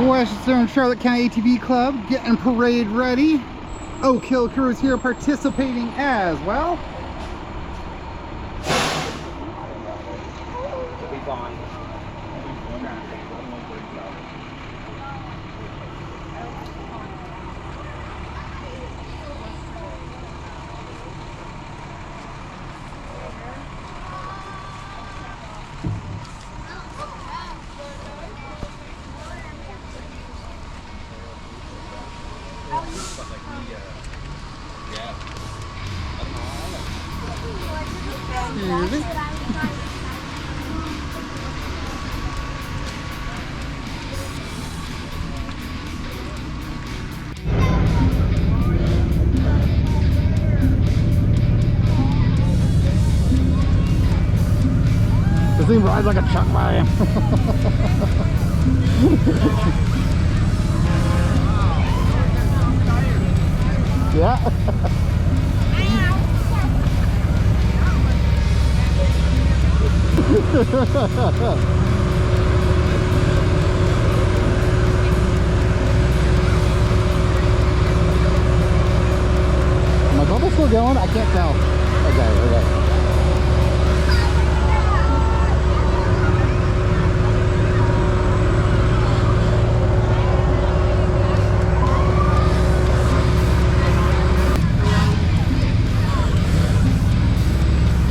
Western Charlotte County ATV Club getting parade ready. Oak Hill crew is here participating as well. This thing rides like a truck by him. Yeah. My bubble's still going? I can't tell. Okay.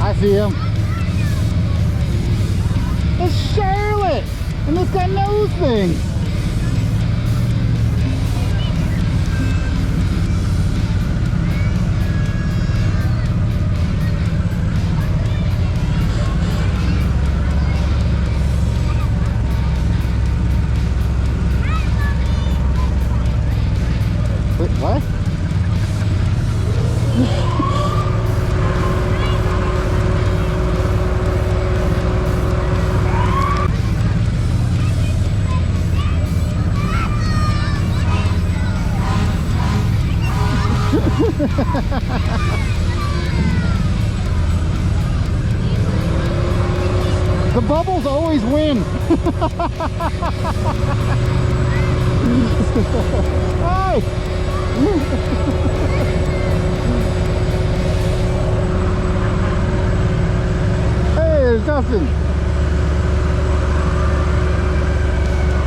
I see him. It's Charlotte! And this guy knows things! Wait, what? The bubbles always win. Hi. Hey, there's Dustin.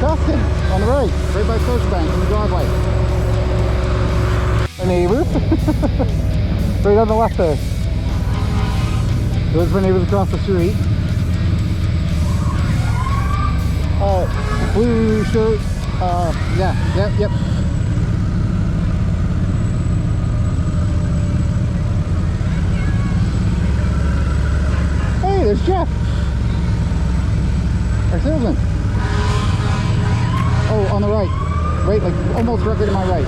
Dustin, on the right by Coach Bank in the driveway. My neighbor. Right on the left there. Those are my neighbors across the street. Blue shirt. Yep. Hey, there's Jeff. Our salesman. Oh, on the right. Right, like almost directly to my right.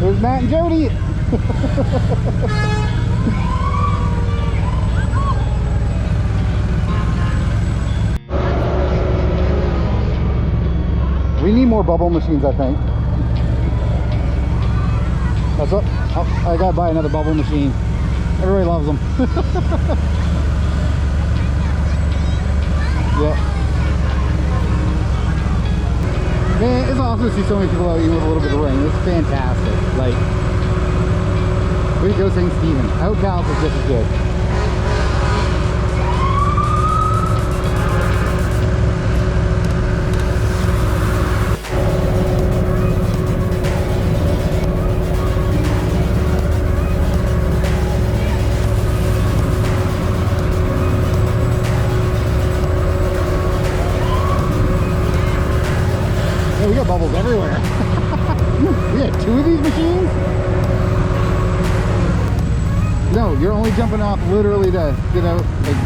There's Matt and Jody. We need more bubble machines, I think. That's what. Oh, I gotta buy another bubble machine. Everybody loves them. Yeah. Man, it's awesome to see so many people out even with a little bit of rain. It's fantastic. Like, way to go, St. Stephen. I hope Dallas is just as good. Yeah, we got bubbles everywhere. We had 2 of these machines? No, you're only jumping off literally to get out like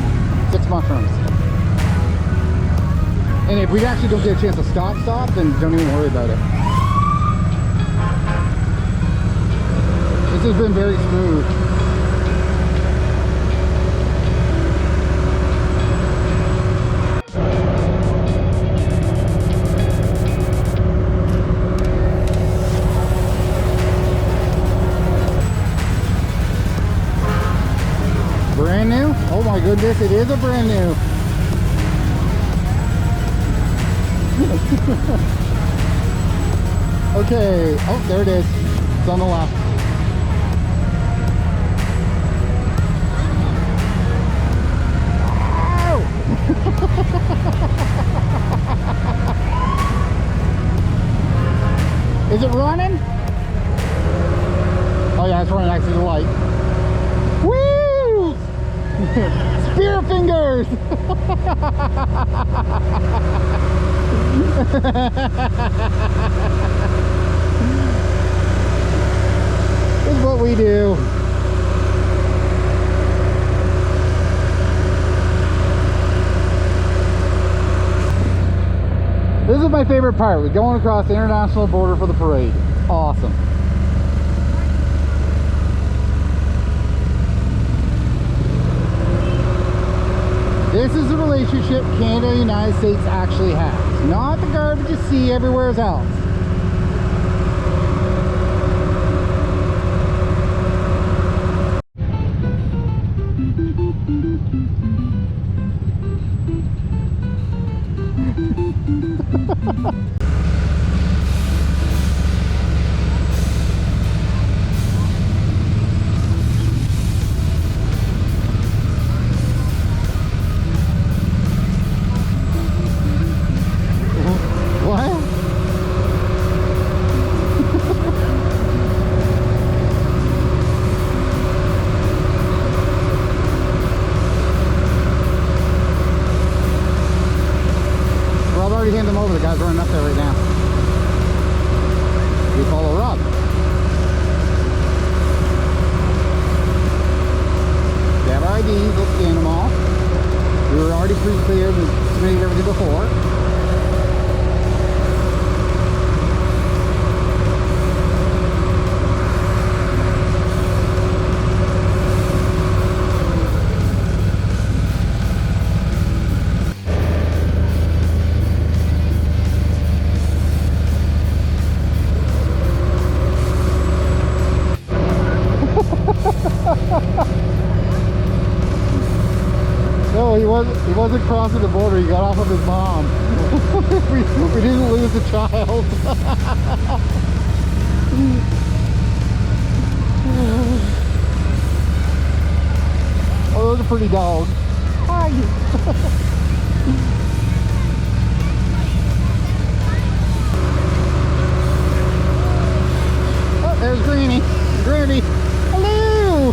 6 mushrooms. And if we actually don't get a chance to stop, then don't even worry about it. This has been very smooth. Brand new? Oh my goodness, it is a brand new. Okay, oh, there it is. It's on the left. Is it running? Oh yeah, it's running next to the light. Woo! Spear fingers! This is what we do. This is my favorite part. We're going across the international border for the parade. Awesome. This is the relationship Canada and the United States actually has. Not the garbage you see everywhere else. Hand them over. The guy's running up there right now. We follow Rob. We have our IDs. Let's scan them all. We were already pre-cleared and submitted everything before. No, he wasn't crossing the border. He got off of his mom. we didn't lose a child. Oh, those are pretty dogs. Hi. Oh, there's Granny. Granny. Hello.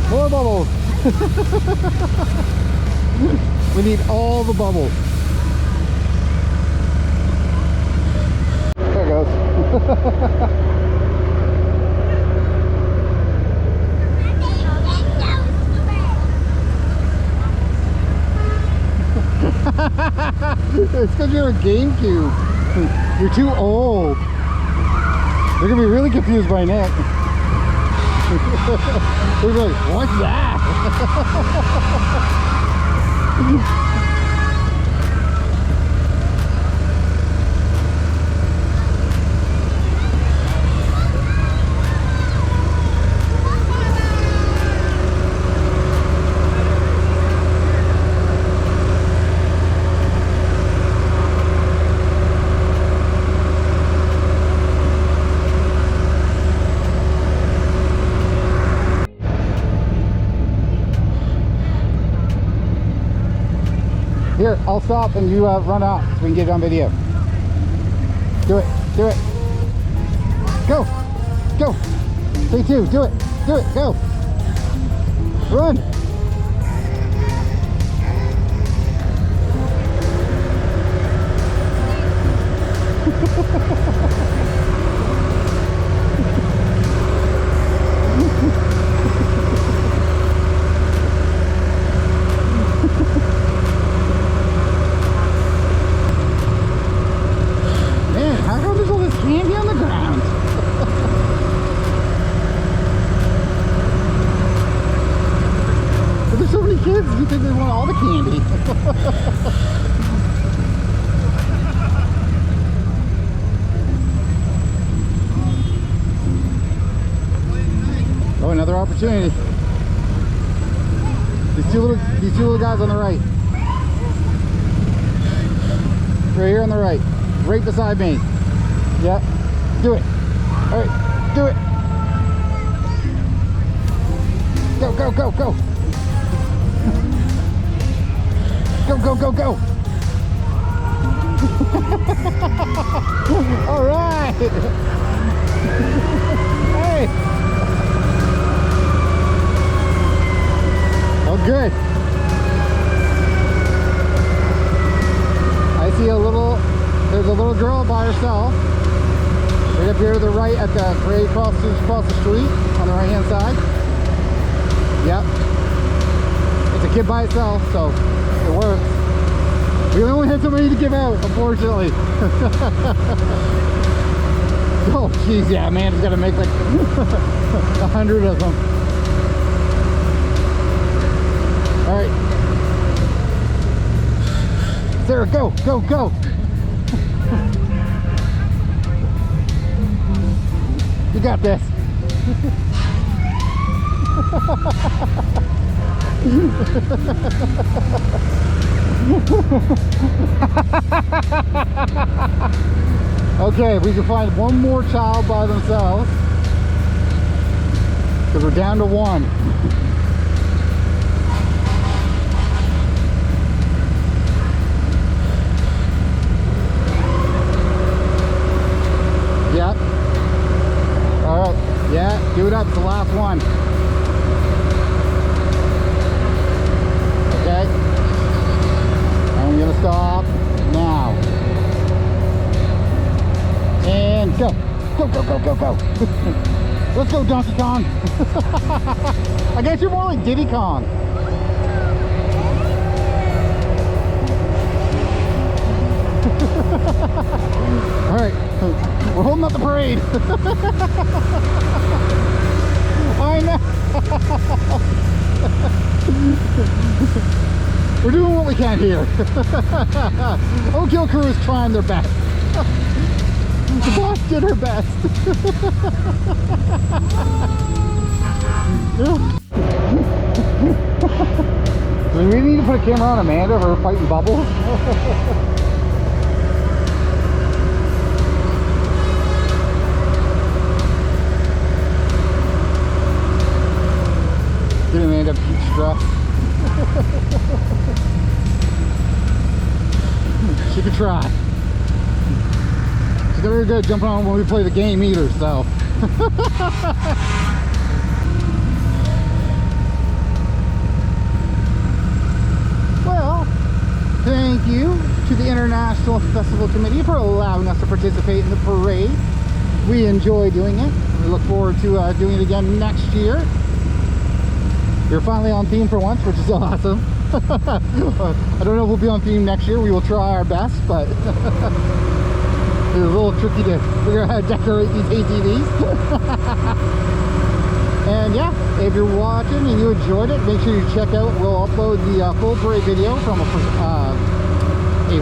More bubbles. We need all the bubbles. There it goes. It's because you're a GameCube. You're too old. They're gonna be really confused by Nick. They're like, what's that? Here, I'll stop and you run out so we can get it on video. Do it, do it. Go, go. Stay tuned, do it, go. Run. want all the candy. Oh, another opportunity. These two little guys on the right. Right here on the right. Right beside me. Yeah. Do it. Alright. Do it. Go, go, go, go. Go, go, go, go. Alright. Hey. Oh, good. I see there's a little girl by herself. Right up here to the right at the right across the street on the right hand side. Yep. It's a kid by itself, so it works. We only have so many to give out, unfortunately. Oh, jeez, yeah, man, it's got to make like 100 of them. All right. Sarah, go, go, go. You got this. Okay, we can find one more child by themselves because we're down to one. Yep. All right. Yeah, do it up. It's the last one. Okay. I'm gonna stop now. And go. Go, go, go, go, go. Let's go, Donkey Kong. I guess you're more like Diddy Kong. All right, we're holding up the parade. I know. We're doing what we can here. Oak Hill crew is trying their best. The boss did her best. Do we really need to put a camera on Amanda of her fighting bubbles? Didn't end up heat stress. She could try. She's very good at jumping on when we play the game either, so. Well, thank you to the International Festival Committee for allowing us to participate in the parade. We enjoy doing it. We look forward to doing it again next year. You're finally on theme for once, which is awesome. I don't know if we'll be on theme next year. We will try our best, but it's a little tricky to figure out how to decorate these ATVs. And yeah, if you're watching and you enjoyed it, make sure you check out. We'll upload the full parade video from a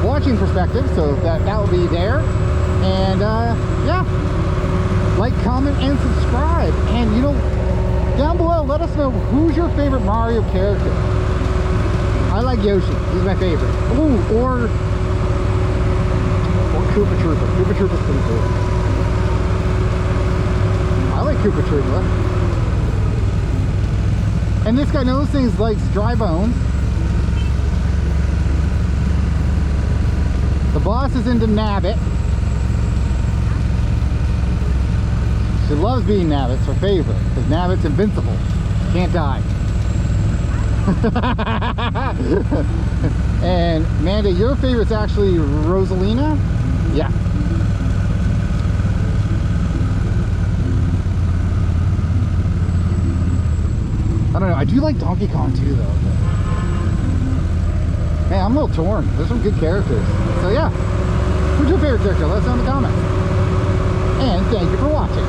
watching perspective, so that will be there. And yeah, like, comment, and subscribe. And you know, down below, let us know who's your favorite Mario character. I like Yoshi. He's my favorite. Ooh, or Koopa Troopa. Koopa Troopa's pretty cool. I like Koopa Troopa. And this guy knows things like dry bones. The boss is into Nabbit. She loves being Nabbit. It's her favorite, because Nabbit's invincible. Can't die. And Amanda, your favorite's actually Rosalina? Yeah. I don't know. I do like Donkey Kong too, though. Man, I'm a little torn. There's some good characters. So yeah, who's your favorite character? Let us know in the comments. And thank you for watching.